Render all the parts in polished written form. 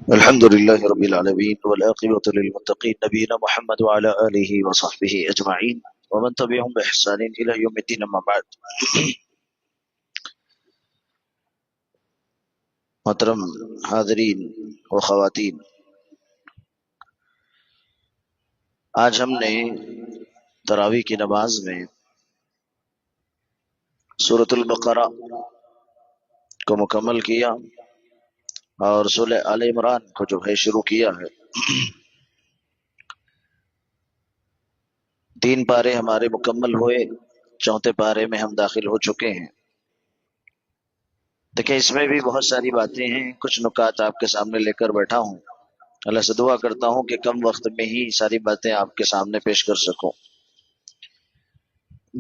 الحمد لله رب العالمين والعاقبة للمتقين نبينا محمد وعلى آله وصحبه أجمعين ومن تبعهم بإحسان إلى يوم الدين أما بعد. محترم حاضرین و خواتین، آج ہم نے تراویح کی نماز میں سورۃ البقرہ کو مکمل کیا اور سورہ آل عمران کو جو ہے شروع کیا ہے. 3 پارے ہمارے مکمل ہوئے، 4تھے پارے میں ہم داخل ہو چکے ہیں. دیکھیں، اس میں بھی بہت ساری باتیں ہیں، کچھ نکات آپ کے سامنے لے کر بیٹھا ہوں. اللہ سے دعا کرتا ہوں کہ کم وقت میں ہی ساری باتیں آپ کے سامنے پیش کر سکوں.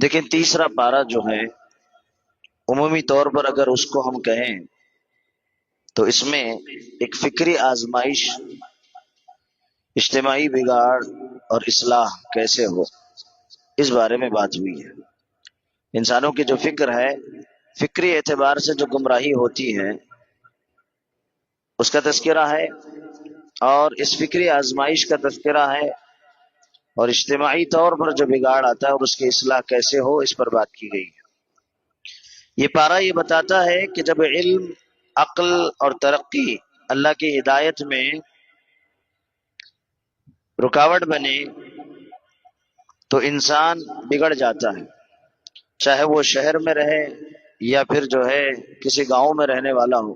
دیکھیں، تیسرا پارہ جو ہے عمومی طور پر اگر اس کو ہم کہیں تو اس میں ایک فکری آزمائش، اجتماعی بگاڑ اور اصلاح کیسے ہو، اس بارے میں بات ہوئی ہے. انسانوں کی جو فکر ہے، فکری اعتبار سے جو گمراہی ہوتی ہے اس کا تذکرہ ہے، اور اس فکری آزمائش کا تذکرہ ہے، اور اجتماعی طور پر جو بگاڑ آتا ہے اور اس کی اصلاح کیسے ہو، اس پر بات کی گئی ہے. یہ پارہ یہ بتاتا ہے کہ جب علم، عقل اور ترقی اللہ کی ہدایت میں رکاوٹ بنے تو انسان بگڑ جاتا ہے، چاہے وہ شہر میں رہے یا پھر جو ہے کسی گاؤں میں رہنے والا ہو.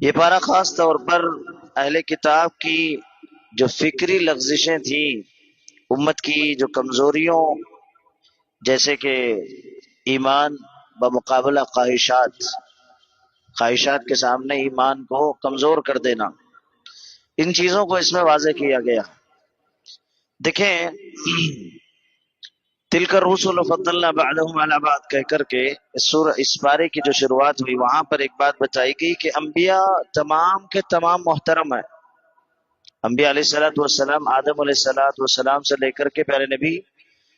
یہ پارہ خاص طور پر اہل کتاب کی جو فکری لغزشیں تھیں، امت کی جو کمزوریوں، جیسے کہ ایمان بمقابلہ خواہشات کے سامنے ایمان کو کمزور کر دینا، ان چیزوں کو اس میں واضح کیا گیا. دیکھیں، تلک الرسل فضلنا بعضهم علی بعض کہہ کر کے اس پارے کی جو شروعات ہوئی، وہاں پر ایک بات بتائی گئی کہ انبیاء تمام کے تمام محترم ہیں. انبیاء علیہ السلام، آدم علیہ السلام سے لے کر کے پیارے نبی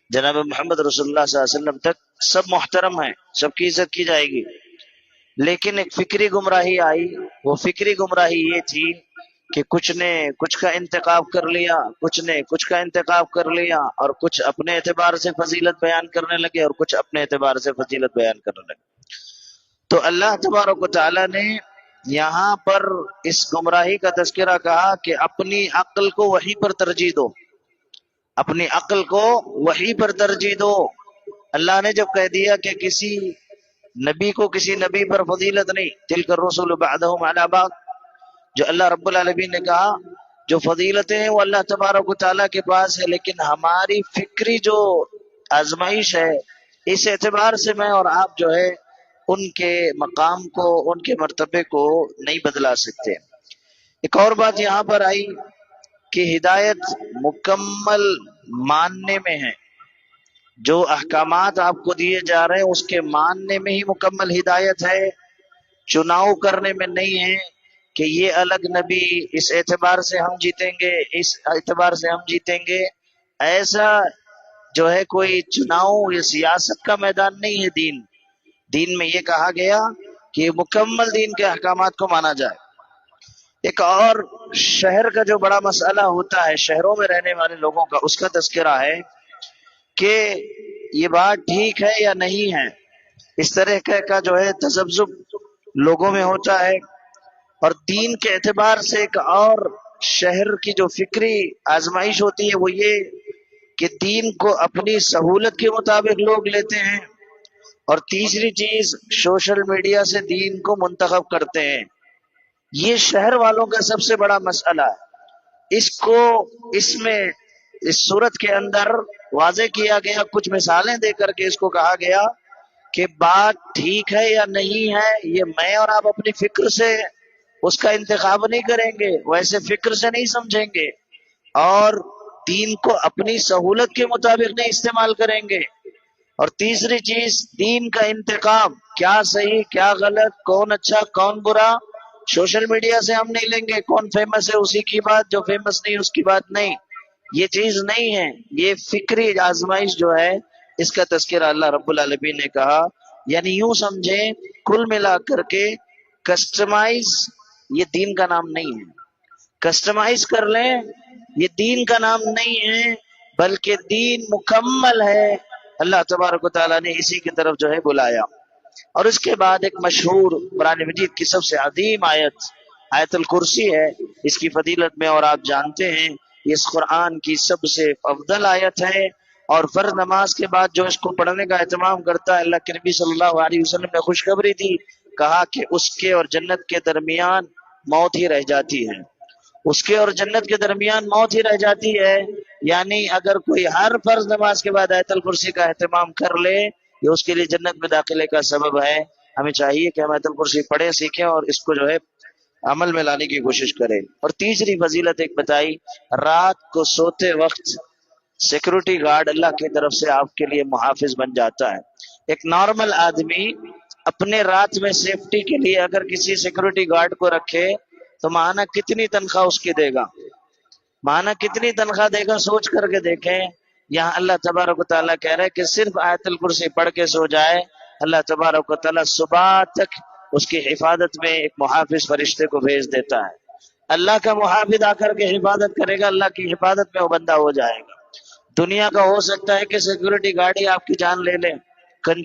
جناب محمد رسول اللہ صلی اللہ علیہ وسلم تک سب محترم ہیں، سب کی عزت کی جائے گی. لیکن ایک فکری گمراہی آئی. وہ فکری گمراہی یہ تھی کہ کچھ نے کچھ کا انتخاب کر لیا، کچھ نے کچھ کا انتخاب کر لیا، اور کچھ اپنے اعتبار سے فضیلت بیان کرنے لگے اور کچھ اپنے اعتبار سے فضیلت بیان کرنے لگے. تو اللہ تبارک و تعالی نے یہاں پر اس گمراہی کا تذکرہ کہا کہ اپنی عقل کو وحی پر ترجیح دو، اپنی عقل کو وحی پر ترجیح دو. اللہ نے جب کہہ دیا کہ کسی نبی کو کسی نبی پر فضیلت نہیں، تلک الرسل بعضهم علی بعض، جو اللہ رب العالمین نے کہا جو فضیلتیں ہیں وہ اللہ تبارک و تعالیٰ کے پاس ہے، لیکن ہماری فکری جو آزمائش ہے، اس اعتبار سے میں اور آپ جو ہے ان کے مقام کو، ان کے مرتبے کو نہیں بدلا سکتے. ایک اور بات یہاں پر آئی کہ ہدایت مکمل ماننے میں ہے. جو احکامات آپ کو دیے جا رہے ہیں اس کے ماننے میں ہی مکمل ہدایت ہے، چناؤ کرنے میں نہیں ہے کہ یہ الگ نبی، اس اعتبار سے ہم جیتیں گے، اس اعتبار سے ہم جیتیں گے. ایسا جو ہے کوئی چناؤ یا سیاست کا میدان نہیں ہے. دین میں یہ کہا گیا کہ مکمل دین کے احکامات کو مانا جائے. ایک اور شہر کا جو بڑا مسئلہ ہوتا ہے، شہروں میں رہنے والے لوگوں کا، اس کا تذکرہ ہے کہ یہ بات ٹھیک ہے یا نہیں ہے. اس طرح کا جو ہے تذبذب لوگوں میں ہوتا ہے. اور دین کے اعتبار سے ایک اور شہر کی جو فکری آزمائش ہوتی ہے وہ یہ کہ دین کو اپنی سہولت کے مطابق لوگ لیتے ہیں، اور تیسری چیز سوشل میڈیا سے دین کو منتخب کرتے ہیں. یہ شہر والوں کا سب سے بڑا مسئلہ ہے. اس کو اس میں اس صورت کے اندر واضح کیا گیا، کچھ مثالیں دے کر کے اس کو کہا گیا کہ بات ٹھیک ہے یا نہیں ہے یہ میں اور آپ اپنی فکر سے اس کا انتخاب نہیں کریں گے، ویسے فکر سے نہیں سمجھیں گے، اور دین کو اپنی سہولت کے مطابق نہیں استعمال کریں گے. اور تیسری چیز دین کا انتخاب، کیا صحیح کیا غلط، کون اچھا کون برا، سوشل میڈیا سے ہم نہیں لیں گے. کون فیمس ہے اسی کی بات، جو فیمس نہیں اس کی بات نہیں. یہ چیز نہیں ہے. یہ فکری آزمائش جو ہے اس کا تذکرہ اللہ رب العالمین نے کہا. یعنی یوں سمجھیں کل ملا کر کے کسٹمائز یہ دین کا نام نہیں ہے. کسٹمائز کر لیں، یہ دین کا نام نہیں ہے، بلکہ دین مکمل ہے. اللہ تبارک و تعالیٰ نے اسی کی طرف جو ہے بلایا. اور اس کے بعد ایک مشہور قرآن مجید کی سب سے عظیم آیت آیت الکرسی ہے. اس کی فضیلت میں اور آپ جانتے ہیں یہ اس قرآن کی سب سے افضل آیت ہے، اور فرض نماز کے بعد جو اس کو پڑھنے کا اہتمام کرتا ہے، اللہ کے نبی صلی اللہ علیہ وسلم نے خوشخبری دی، کہا کہ اس کے اور جنت کے درمیان موت ہی رہ جاتی ہے. اس کے اور جنت کے درمیان موت ہی رہ جاتی ہے. یعنی اگر کوئی ہر فرض نماز کے بعد آیت الکرسی کا اہتمام کر لے، یہ اس کے لیے جنت میں داخلے کا سبب ہے. ہمیں چاہیے کہ ہم آیت الکرسی پڑھیں، سیکھیں اور اس کو جو ہے عمل میں لانے کی کوشش کریں. اور تیسری فضیلت ایک بتائی، رات کو سوتے وقت سیکورٹی گارڈ اللہ کی طرف سے آپ کے لیے محافظ بن جاتا ہے. ایک نارمل آدمی اپنے رات میں سیفٹی کے لیے اگر کسی سیکورٹی گارڈ کو رکھے تو ماہانہ کتنی تنخواہ اس کی دے گا، ماہانہ کتنی تنخواہ دے گا، سوچ کر کے دیکھیں. یہاں اللہ تبارک و تعالیٰ کہہ رہے کہ صرف آیت الکرسی پڑھ کے سو جائے، اللہ تبارک و تعالیٰ صبح تک اس کی حفاظت میں ایک محافظ فرشتے کو بھیج دیتا ہے. اللہ کا محافظ آ کر کے حفاظت کرے گا، اللہ کی حفاظت میں وہ بندہ ہو جائے گا. دنیا کا ہو سکتا ہے کہ سیکورٹی گارڈ ہی آپ کی جان لے لے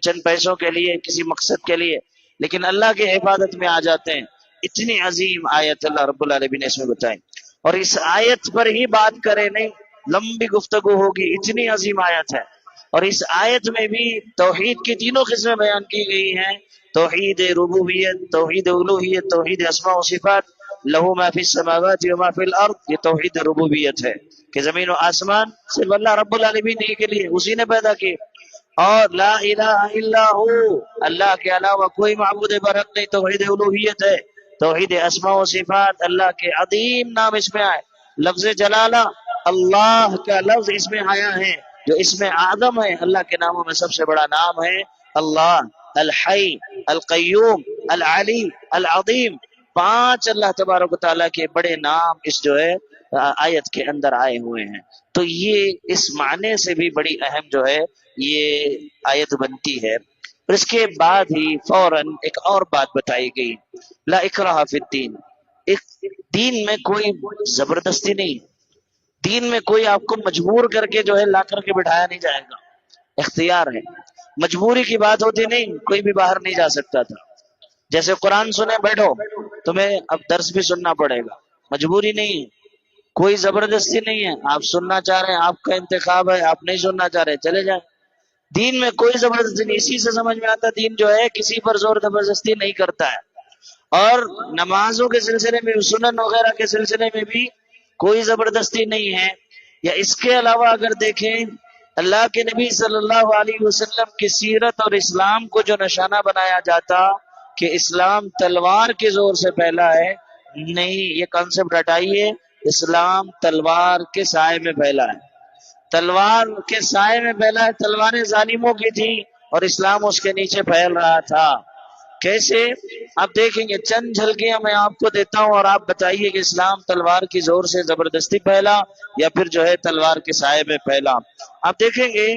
چند پیسوں کے لیے، کسی مقصد کے لیے، لیکن اللہ کی حفاظت میں آ جاتے ہیں. اتنی عظیم آیت اللہ رب العالمین نے اس میں بتائی. اور اس آیت پر ہی بات کرے نہیں، لمبی گفتگو ہوگی، اتنی عظیم آیت ہے. اور اس آیت میں بھی توحید کی تینوں قسمیں بیان کی گئی ہیں، توحید ربوبیت، توحید الوہیت، توحید اسماء و صفات. لہو ما فی السماوات و ما فی الارض، یہ توحید ربوبیت ہے کہ زمین و آسمان صرف اللہ رب العالمین ہی کے لیے، اسی نے پیدا کی. اور لا الہ الا ہو، اللہ کے علاوہ کوئی معبود برحق نہیں، توحید الوہیت ہے. توحید اسماء و صفات، اللہ کے عظیم نام اس میں آئے. لفظ جلالہ، اللہ کا لفظ اس میں آیا ہے جو اس میں اعظم ہے. اللہ کے ناموں میں سب سے بڑا نام ہے اللہ، الحی، القیوم، العلی، العظیم. 5 اللہ تبارک و تعالیٰ کے بڑے نام اس جو ہے آیت کے اندر آئے ہوئے ہیں. تو یہ اس معنی سے بھی بڑی اہم جو ہے یہ آیت بنتی ہے. اور اس کے بعد ہی فوراً ایک اور بات بتائی گئی، لا اکراہ فی الدین. دین میں کوئی زبردستی نہیں، دین میں کوئی آپ کو مجبور کر کے جو ہے لا کر کے بٹھایا نہیں جائے گا، اختیار ہے. مجبوری کی بات ہوتی نہیں، کوئی بھی باہر نہیں جا سکتا تھا. جیسے قرآن سنے بیٹھو، تمہیں اب درس بھی سننا پڑے گا، مجبوری نہیں ہے، کوئی زبردستی نہیں ہے. آپ سننا چاہ رہے ہیں، آپ کا انتخاب ہے، آپ نہیں سننا چاہ رہے چلے جائیں. دین میں کوئی زبردستی نہیں. اسی سے سمجھ میں آتا دین جو ہے کسی پر زور زبردستی نہیں کرتا ہے. اور نمازوں کے سلسلے میں، سنن وغیرہ کے سلسلے میں بھی کوئی زبردستی نہیں ہے. یا اس کے علاوہ اگر دیکھیں اللہ کے نبی صلی اللہ علیہ وسلم کی سیرت اور اسلام کو جو نشانہ بنایا جاتا کہ اسلام تلوار کے زور سے پھیلا ہے، نہیں، یہ کانسیپٹ ہٹائیے. اسلام تلوار کے سائے میں پھیلا ہے، تلوار کے سائے میں پھیلا ہے. تلواریں ظالموں کی تھی اور اسلام اس کے نیچے پھیل رہا تھا. کیسے؟ آپ دیکھیں گے، چند جھلکیاں میں آپ کو دیتا ہوں اور آپ بتائیے کہ اسلام تلوار کی زور سے زبردستی پھیلا یا پھر جو ہے تلوار کے سائے میں پھیلا. آپ دیکھیں گے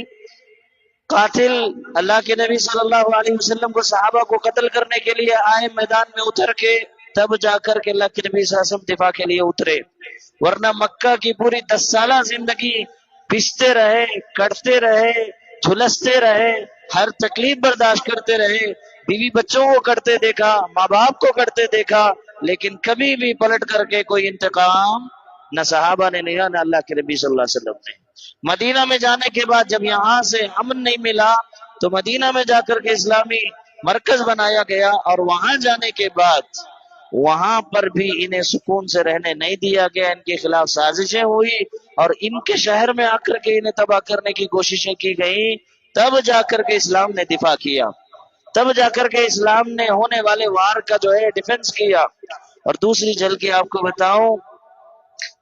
قاتل اللہ کے نبی صلی اللہ علیہ وسلم کو، صحابہ کو قتل کرنے کے لیے آئے، میدان میں اتر کے تب جا کر کے اللہ کے نبی صلی اللہ علیہ وسلم دفاع کے لیے اترے. ورنہ مکہ کی پوری 10 سالہ زندگی پستے رہے، کٹتے رہے، جھلستے رہے، ہر تکلیف برداشت کرتے رہے، بیوی بچوں کو کرتے دیکھا، ماں باپ کو کرتے دیکھا، لیکن کبھی بھی پلٹ کر کے کوئی انتقام نہ صحابہ نے لیا نہ اللہ کے نبی صلی اللہ علیہ وسلم نے. مدینہ میں جانے کے بعد جب یہاں سے امن نہیں ملا تو مدینہ میں جا کر کے اسلامی مرکز بنایا گیا، اور وہاں جانے کے بعد وہاں پر بھی انہیں سکون سے رہنے نہیں دیا گیا. ان کے خلاف سازشیں ہوئی اور ان کے شہر میں آ کر کے انہیں تباہ کرنے کی کوششیں کی گئی. تب جا کر کے اسلام نے دفاع کیا، تب جا کر کے اسلام نے ہونے والے وار کا جو ہے ڈیفنس کیا. اور دوسری جھلکی آپ کو بتاؤں،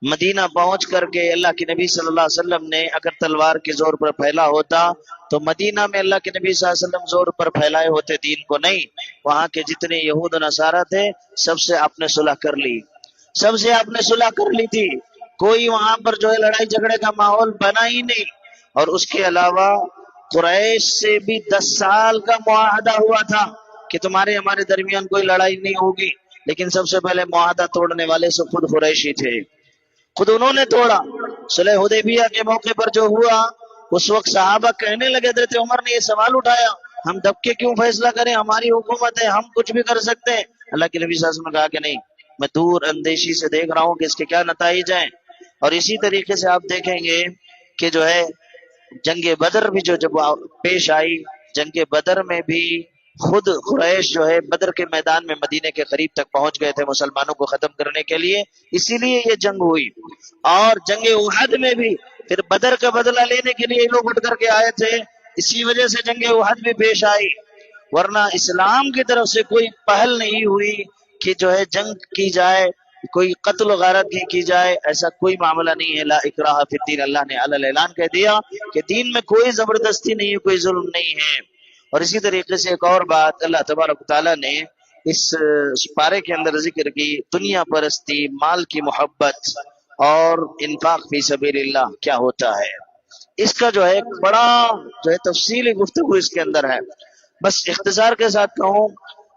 مدینہ پہنچ کر کے اللہ کے نبی صلی اللہ علیہ وسلم نے اگر تلوار کے زور پر پھیلا ہوتا تو مدینہ میں اللہ کے نبی صلی اللہ علیہ وسلم زور پر پھیلائے ہوتے دین کو نہیں. وہاں کے جتنے یہود و نصارہ تھے سب سے آپ نے صلح کر لی، سب سے آپ نے صلح کر لی تھی. کوئی وہاں پر جو ہے لڑائی جھگڑے کا ماحول بنا ہی نہیں. اور اس کے علاوہ قریش سے بھی 10 سال کا معاہدہ ہوا تھا کہ تمہارے ہمارے درمیان کوئی لڑائی نہیں ہوگی. لیکن سب سے پہلے معاہدہ توڑنے والے سے خود قریشی تھے، خود انہوں نے توڑا۔ صلح حدیبیہ کے موقع پر جو ہوا، اس وقت صحابہ کہنے لگے، حضرت عمر نے یہ سوال اٹھایا، ہم دب کے کیوں فیصلہ کریں، ہماری حکومت ہے، ہم کچھ بھی کر سکتے ہیں۔ اللہ کے نبی صلی اللہ علیہ وسلم نے کہا کہ نہیں، میں دور اندیشی سے دیکھ رہا ہوں کہ اس کے کیا نتائج ہیں۔ اور اسی طریقے سے آپ دیکھیں گے کہ جو ہے جنگ بدر بھی جو جب پیش آئی، جنگ بدر میں بھی خود قریش جو ہے بدر کے میدان میں مدینے کے قریب تک پہنچ گئے تھے مسلمانوں کو ختم کرنے کے لیے، اسی لیے یہ جنگ ہوئی۔ اور جنگ احد میں بھی پھر بدر کا بدلہ لینے کے لیے لوگ اٹھ کر کے آئے تھے، اسی وجہ سے جنگ احد بھی پیش آئی، ورنہ اسلام کی طرف سے کوئی پہل نہیں ہوئی کہ جو ہے جنگ کی جائے، کوئی قتل و غارت کی جائے، ایسا کوئی معاملہ نہیں ہے۔ لا اکراہ فی الدین، اللہ نے اعلان کہہ دیا کہ دین میں کوئی زبردستی نہیں ہے، کوئی ظلم نہیں ہے۔ اور اسی طریقے سے ایک اور بات اللہ تبارک تعالیٰ نے اس پارے کے اندر ذکر کی، دنیا پرستی، مال کی محبت اور انفاق فی سبیل اللہ کیا ہوتا ہے، اس کا جو ہے ایک بڑا جو ہے تفصیلی گفتگو اس کے اندر ہے۔ بس اختصار کے ساتھ کہوں،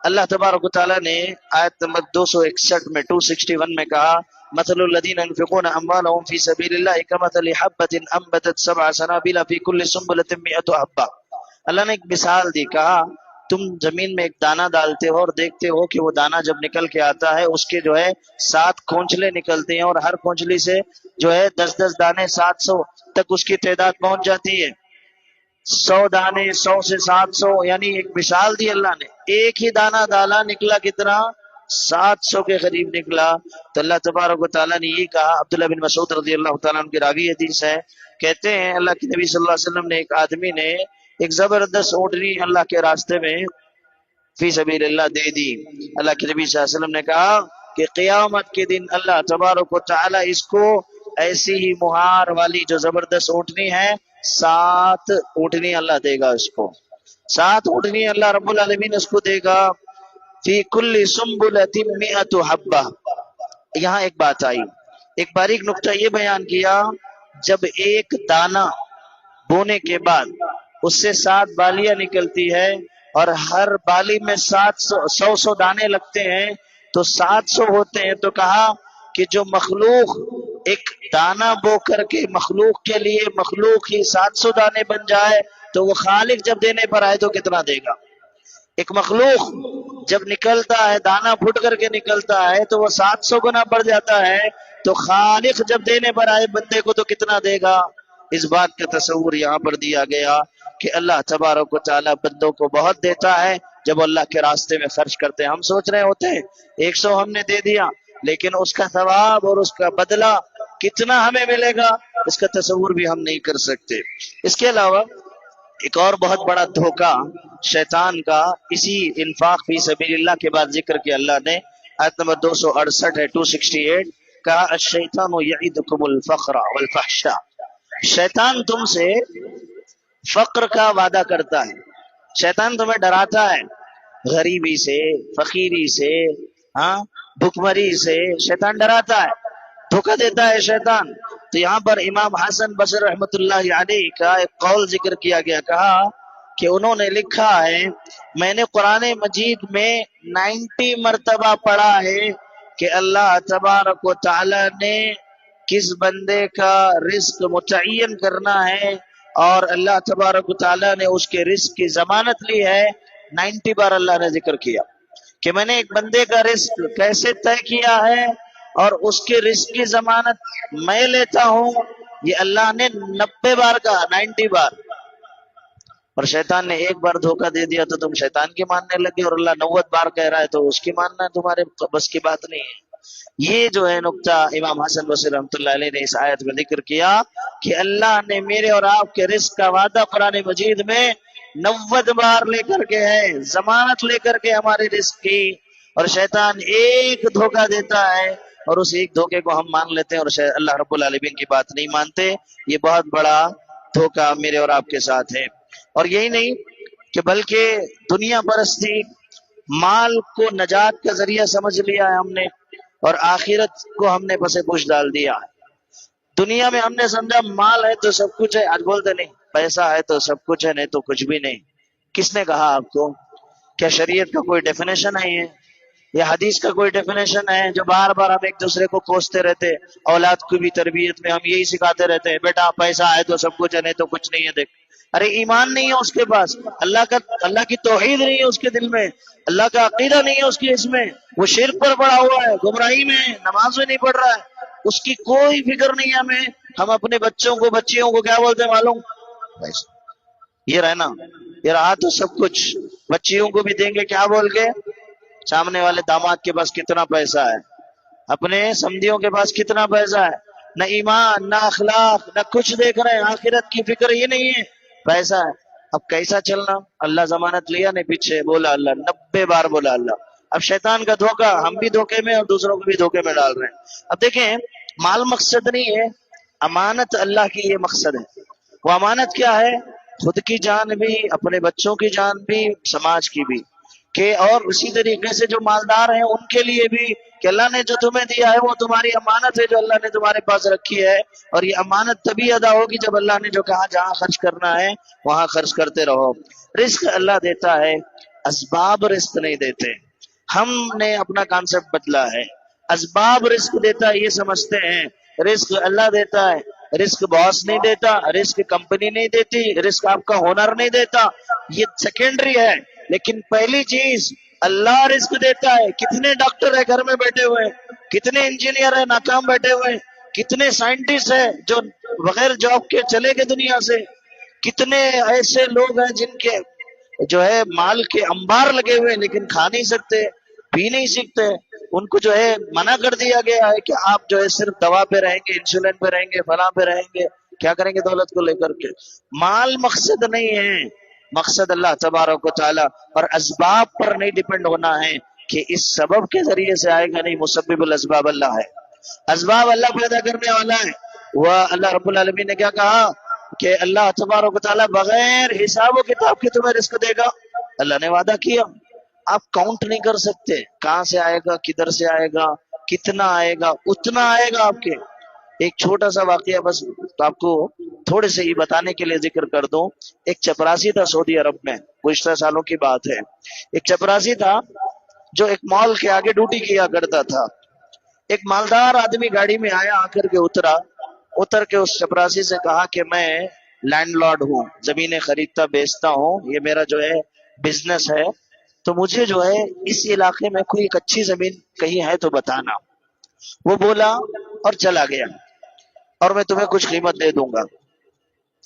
اللہ تبارک و تعالیٰ نے آیت نمبر 261 میں 261 میں کہا، مثل الذین ينفقون اموالهم فی سبیل اللہ کمثل حبۃ انبتت سبع سنابل فی کل سنبلۃ 100 حبۃ۔ اللہ نے ایک مثال دی، کہا تم زمین میں ایک دانہ ڈالتے ہو اور دیکھتے ہو کہ وہ دانہ جب نکل کے آتا ہے اس کے جو ہے 7 کونچلے نکلتے ہیں، اور ہر کونچلی سے جو ہے 10 دانے، 700 تک اس کی تعداد پہنچ جاتی ہے۔ 100 دانے، 100 سے 700، یعنی ایک مثال دی اللہ نے، ایک ہی دانہ ڈالا، نکلا کتنا؟ 700 کے قریب نکلا۔ تو اللہ تبارک و تعالیٰ نے یہ کہا، عبداللہ بن مسعود رضی اللہ تعالیٰ عنہ کی راوی حدیث ہے، کہتے ہیں اللہ کے نبی صلی اللہ علیہ وسلم نے ایک آدمی نے ایک زبردست اونٹنی اللہ کے راستے میں فی سبیل اللہ دے دی۔ اللہ کے نبی صلی اللہ علیہ وسلم نے کہا کہ قیامت کے دن اللہ تبارک و تعالیٰ اس کو ایسی ہی مہار والی جو زبردست اونٹنی ہے، 7 اونٹنی اللہ دے گا اس کو، 7 اونٹنی اللہ رب العالمین اس کو دے گا، فی کل سنبلۃ 100 حبہ۔ یہاں ایک بات آئی، ایک باریک نقطہ یہ بیان کیا، جب ایک دانہ بونے کے بعد اس سے 7 بالیاں نکلتی ہے اور ہر بالی میں 100 دانے لگتے ہیں تو 700 ہوتے ہیں، تو کہا کہ جو مخلوق ایک دانہ بو کر کے مخلوق کے لیے مخلوق ہی 700 دانے بن جائے تو وہ خالق جب دینے پر آئے تو کتنا دے گا؟ ایک مخلوق جب نکلتا ہے، دانہ پھٹ کر کے نکلتا ہے تو وہ 700 گنا بڑھ جاتا ہے، تو خالق جب دینے پر آئے بندے کو تو کتنا دے گا؟ اس بات کا تصور یہاں پر دیا گیا کہ اللہ تبارک و تعالیٰ بندوں کو بہت دیتا ہے جب اللہ کے راستے میں خرچ کرتے ہیں۔ ہم سوچ رہے ہوتے ہیں 100 ہم نے دے دیا، لیکن اس کا ثواب اور اس کا بدلہ کتنا ہمیں ملے گا اس کا تصور بھی ہم نہیں کر سکتے۔ اس کے علاوہ ایک اور بہت بڑا دھوکہ شیطان کا اسی انفاق فی سبیل اللہ کے بعد ذکر کیا اللہ نے، آیت نمبر 268 ہے 268، کہا الشیطان یعدکم الفقر والفحشاء، شیطان تم سے فقر کا وعدہ کرتا ہے، شیطان تمہیں ڈراتا ہے غریبی سے، فقیری سے، بھکمری سے، شیطان ڈراتا ہے، دھوکہ دیتا ہے شیطان۔ تو یہاں پر امام حسن بصری رحمۃ اللہ علیہ کا ایک قول ذکر کیا گیا، کہا کہ انہوں نے لکھا ہے میں نے قرآن مجید میں 90 مرتبہ پڑھا ہے کہ اللہ تبارک و تعالی نے کس بندے کا رزق متعین کرنا ہے اور اللہ تبارک و تعالیٰ نے اس کے رزق کی ضمانت لی ہے۔ 90 بار اللہ نے ذکر کیا کہ میں نے ایک بندے کا رزق کیسے طے کیا ہے اور اس کے رزق کی ضمانت میں لیتا ہوں، یہ اللہ نے 90 بار کہا، 90 بار۔ اور شیطان نے ایک بار دھوکہ دے دیا تو تم شیطان کی ماننے لگے، اور اللہ 90 بار کہہ رہا ہے تو اس کی ماننا تمہارے بس کی بات نہیں ہے۔ یہ جو ہے نقطہ امام حسن بصری رحمۃ اللہ علیہ نے اس آیت میں ذکر کیا کہ اللہ نے میرے اور آپ کے رزق کا وعدہ قرآن مجید میں 90 بار لے کر کے ہے، ضمانت لے کر کے ہمارے رزق کی، اور شیطان ایک دھوکہ دیتا ہے اور اس ایک دھوکے کو ہم مان لیتے ہیں اور اللہ رب العالمین کی بات نہیں مانتے۔ یہ بہت بڑا دھوکہ میرے اور آپ کے ساتھ ہے۔ اور یہی نہیں کہ بلکہ دنیا پرستی، مال کو نجات کا ذریعہ سمجھ لیا ہے ہم نے، اور آخرت کو ہم نے پس پوش ڈال دیا ہے۔ دنیا میں ہم نے سمجھا مال ہے تو سب کچھ ہے، آج بولتے نہیں پیسہ ہے تو سب کچھ ہے، نہیں تو کچھ بھی نہیں۔ کس نے کہا آپ کو؟ کیا شریعت کا کوئی ڈیفینیشن ہے یہ؟ یہ حدیث کا کوئی ڈیفینیشن ہے جو بار بار ہم ایک دوسرے کو کوستے رہتے؟ اولاد کی بھی تربیت میں ہم یہی سکھاتے رہتے ہیں، بیٹا پیسہ آئے تو سب کچھ ہے، نہیں تو کچھ نہیں ہے۔ دیکھ، ارے ایمان نہیں ہے اس کے پاس، اللہ کی توحید نہیں ہے اس کے دل میں، اللہ کا عقیدہ نہیں ہے اس کی، اس میں وہ شرک پر پڑا ہوا ہے، گمراہی میں ہے، نماز میں نہیں پڑھ رہا ہے، اس کی کوئی فکر نہیں ہے ہمیں۔ ہم اپنے بچوں کو بچیوں کو کیا بولتے ہیں معلوم؟ یہ رہنا، یہ رہا تو سب کچھ۔ بچیوں کو بھی دیں گے کیا بول کے؟ سامنے والے داماد کے پاس کتنا پیسہ ہے، اپنے سمدھیوں کے پاس کتنا پیسہ ہے، نہ ایمان نہ اخلاق نہ کچھ دیکھ رہے ہیں، آخرت کی فکر یہ نہیں ہے، پیسہ ہے۔ اب کیسا چلنا؟ اللہ ضمانت لیا نہیں پیچھے، بولا اللہ 90 بار بولا اللہ۔ اب شیطان کا دھوکہ، ہم بھی دھوکے میں اور دوسروں کو بھی دھوکے میں ڈال رہے ہیں۔ اب دیکھیں، مال مقصد نہیں ہے، امانت اللہ کی یہ مقصد ہے۔ وہ امانت کیا ہے؟ خود کی جان بھی، اپنے بچوں کی جان بھی، سماج کی بھی، کہ اور اسی طریقے سے جو مالدار ہیں ان کے لیے بھی، کہ اللہ نے جو تمہیں دیا ہے وہ تمہاری امانت ہے جو اللہ نے تمہارے پاس رکھی ہے، اور یہ امانت تبھی ادا ہوگی جب اللہ نے جو کہا جہاں خرچ کرنا ہے وہاں خرچ کرتے رہو۔ رزق اللہ دیتا ہے، اسباب رزق نہیں دیتے۔ ہم نے اپنا کانسیپٹ بدلا ہے، اسباب رزق دیتا ہے یہ سمجھتے ہیں، رزق اللہ دیتا ہے، رزق باس نہیں دیتا، رزق کمپنی نہیں دیتی، رزق آپ کا ہونر نہیں دیتا، یہ سیکنڈری ہے۔ لیکن پہلی چیز اللہ رزق دیتا ہے۔ کتنے ڈاکٹر ہے گھر میں بیٹھے ہوئے، کتنے انجینئر ہے ناکام بیٹھے ہوئے، کتنے سائنٹسٹ ہے جو بغیر جاب کے چلے گئے دنیا سے، کتنے ایسے لوگ ہیں جن کے جو ہے مال کے انبار لگے ہوئے لیکن کھا نہیں سکتے، پی نہیں سکتے، ان کو جو ہے منع کر دیا گیا ہے کہ آپ جو ہے صرف دوا پہ رہیں گے، انسولین پہ رہیں گے، فلاں پہ رہیں گے، کیا کریں گے دولت کو لے کر کے؟ مال مقصد نہیں ہے، مقصد اللہ تبارک و تعالی، اور اسباب پر نہیں ڈیپینڈ ہونا ہے کہ اس سبب کے ذریعے سے آئے گا، نہیں، مسبب الاسباب اللہ ہے، اسباب اللہ پیدا کرنے والا ہے۔ وہ اللہ رب العالمین نے کیا کہا کہ اللہ تبارک و تعالی بغیر حساب و کتاب کے تمہیں رزق دے گا، اللہ نے وعدہ کیا، آپ کاؤنٹ نہیں کر سکتے کہاں سے آئے گا، کدھر سے آئے گا، کتنا آئے گا، اتنا آئے گا آپ کے۔ ایک چھوٹا سا واقعہ بس آپ کو تھوڑے سے ہی بتانے کے لیے ذکر کر دوں۔ ایک چپراسی تھا سعودی عرب میں، گزشتہ سالوں کی بات ہے، ایک چپراسی تھا جو ایک مال کے آگے ڈیوٹی کیا کرتا تھا۔ ایک مالدار آدمی گاڑی میں آیا، آ کر کے اتر کے اس چپراسی سے کہا کہ میں لینڈ لارڈ ہوں، زمینیں خریدتا بیچتا ہوں، یہ میرا جو ہے بزنس ہے، تو مجھے جو ہے اس علاقے میں کوئی ایک اچھی زمین کہیں ہے تو بتانا۔ وہ بولا اور چلا گیا، اور میں تمہیں کچھ قیمت دے دوں گا۔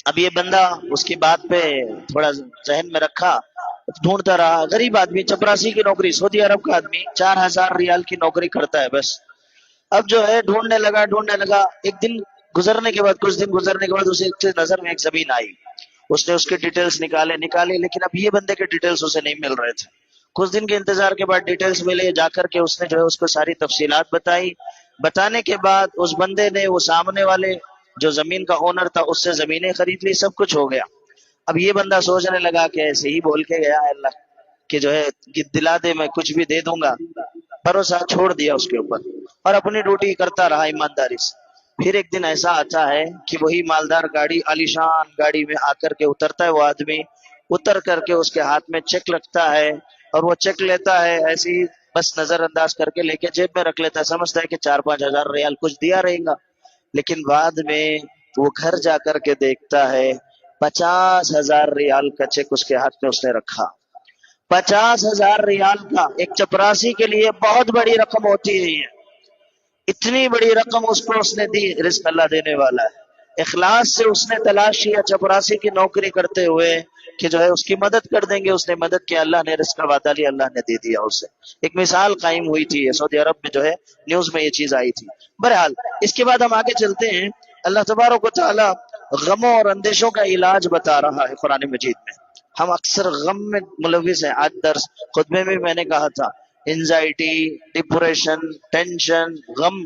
اب یہ بندہ اس کی بات پہ تھوڑا ذہن میں رکھا، ڈھونڈتا رہا، غریب آدمی، چپراسی کی نوکری، سعودی عرب کا آدمی 4000 ریال کی نوکری کرتا ہے بس۔ اب جو ہے ڈھونڈنے لگا، ایک دن گزرنے کے بعد، کچھ دن گزرنے کے بعد اسے نظر میں ایک زمین آئی، اس نے اس کے ڈیٹیلز نکالے، لیکن اب یہ بندے کے ڈیٹیلز اسے نہیں مل رہے تھے۔ کچھ دن کے انتظار کے بعد ڈیٹیلز ملے، جا کر کے اس نے جو ہے اس کو ساری تفصیلات بتائی، بتانے کے بعد اس بندے نے وہ سامنے والے جو زمین کا اونر تھا اس سے زمینیں خرید لی، سب کچھ ہو گیا۔ اب یہ بندہ سوچنے لگا کہ ایسے ہی بول کے گیا ہے اللہ کہ جو ہے کہ دلا دے میں کچھ بھی دے دوں گا، بھروسہ چھوڑ دیا اس کے اوپر اور اپنی ڈیوٹی کرتا رہا ایمانداری سے۔ پھر ایک دن ایسا آتا ہے کہ وہی مالدار گاڑی، عالیشان گاڑی میں آ کر کے اترتا ہے، وہ آدمی اتر کر کے اس کے ہاتھ میں چیک رکھتا ہے، اور وہ چیک لیتا ہے ایسے ہی بس نظر انداز کر کے لے کے جیب میں رکھ لیتا ہے، سمجھتا ہے کہ 4-5 ہزار ریال کچھ دیا رہے گا، لیکن بعد میں وہ گھر جا کر کے دیکھتا ہے 50,000 ریال کا چیک اس کے ہاتھ میں اس نے رکھا۔ 50,000 ریال کا ایک چپراسی کے لیے بہت بڑی رقم ہوتی ہے، یہ اتنی بڑی رقم اس کو اس نے دی، رزق اللہ دینے والا ہے۔ اخلاص سے اس نے تلاش کیا چپراسی کی نوکری کرتے ہوئے کہ جو ہے اس کی مدد کر دیں گے، اس نے مدد کی، اللہ نے رزق کا وعدہ لیا، اللہ نے دے دیا اسے۔ ایک مثال قائم ہوئی تھی، سعودی عرب میں جو ہے نیوز میں یہ چیز آئی تھی۔ بہرحال اس کے بعد ہم آگے چلتے ہیں، اللہ تبارک و تعالی غموں اور اندیشوں کا علاج بتا رہا ہے قرآن مجید میں۔ ہم اکثر غم میں ملوث ہیں، آج درس خطبے میں میں نے کہا تھا، انزائٹی، ڈپریشن، ٹینشن، غم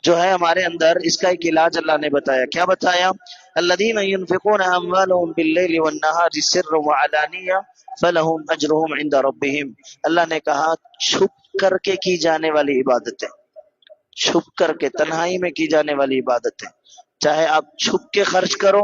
جو ہے ہمارے اندر، اس کا ایک علاج اللہ نے بتایا۔ کیا بتایا؟ الذین ينفقون اموالهم باللیل والنہار سرا وعلانیہ فلہم اجرہم عند ربہم۔ اللہ نے کہا چھپ کر کے کی جانے والی عبادتیں، چھپ کر کے تنہائی میں کی جانے والی عبادتیں، چاہے آپ چھپ کے خرچ کرو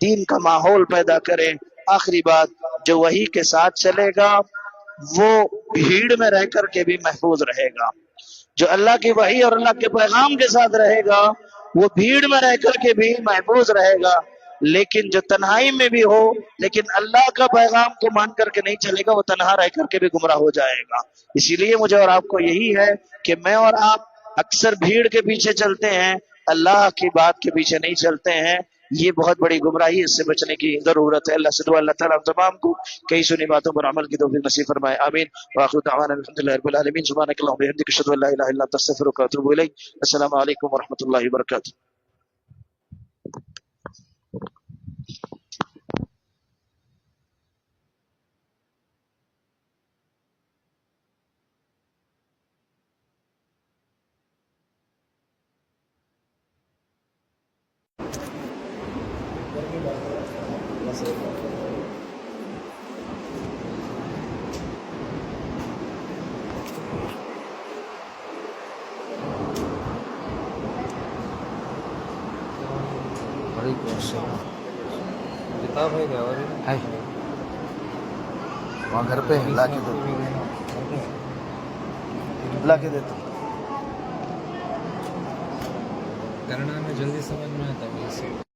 دین کا ماحول پیدا کریں۔ آخری بات، جو وحی کے ساتھ چلے گا وہ بھیڑ میں رہ کر کے بھی محفوظ رہے گا، جو اللہ کی وحی اور اللہ کے پیغام کے ساتھ رہے گا وہ بھیڑ میں رہ کر کے بھی محفوظ رہے گا، لیکن جو تنہائی میں بھی ہو لیکن اللہ کا پیغام کو مان کر کے نہیں چلے گا وہ تنہا رہ کر کے بھی گمراہ ہو جائے گا۔ اسی لیے مجھے اور آپ کو یہی ہے کہ میں اور آپ اکثر بھیڑ کے پیچھے چلتے ہیں، اللہ کی بات کے پیچھے نہیں چلتے ہیں، یہ بہت بڑی گمراہی ہے، اس سے بچنے کی ضرورت ہے۔ اللہ سے دعا اللہ تعالیٰ ہم تمام کو کئی سنی باتوں پر عمل کی توفیق نصیب فرمائے، آمین۔ وآخر دعوانا الحمدللہ رب العالمین، سبحانک اللہم وبحمدک، اشہد ان لا الہ الا انت، استغفرک واتوب الیک۔ السلام علیکم ورحمۃ اللہ وبرکاتہ۔ وعلیکم السلام۔ کتاب ہے کیا؟ ہے وہاں گھر پہ لا کے دو، لا کے دیتا ہوں۔ کرنا میں جلدی سمجھ میں آتا ہے۔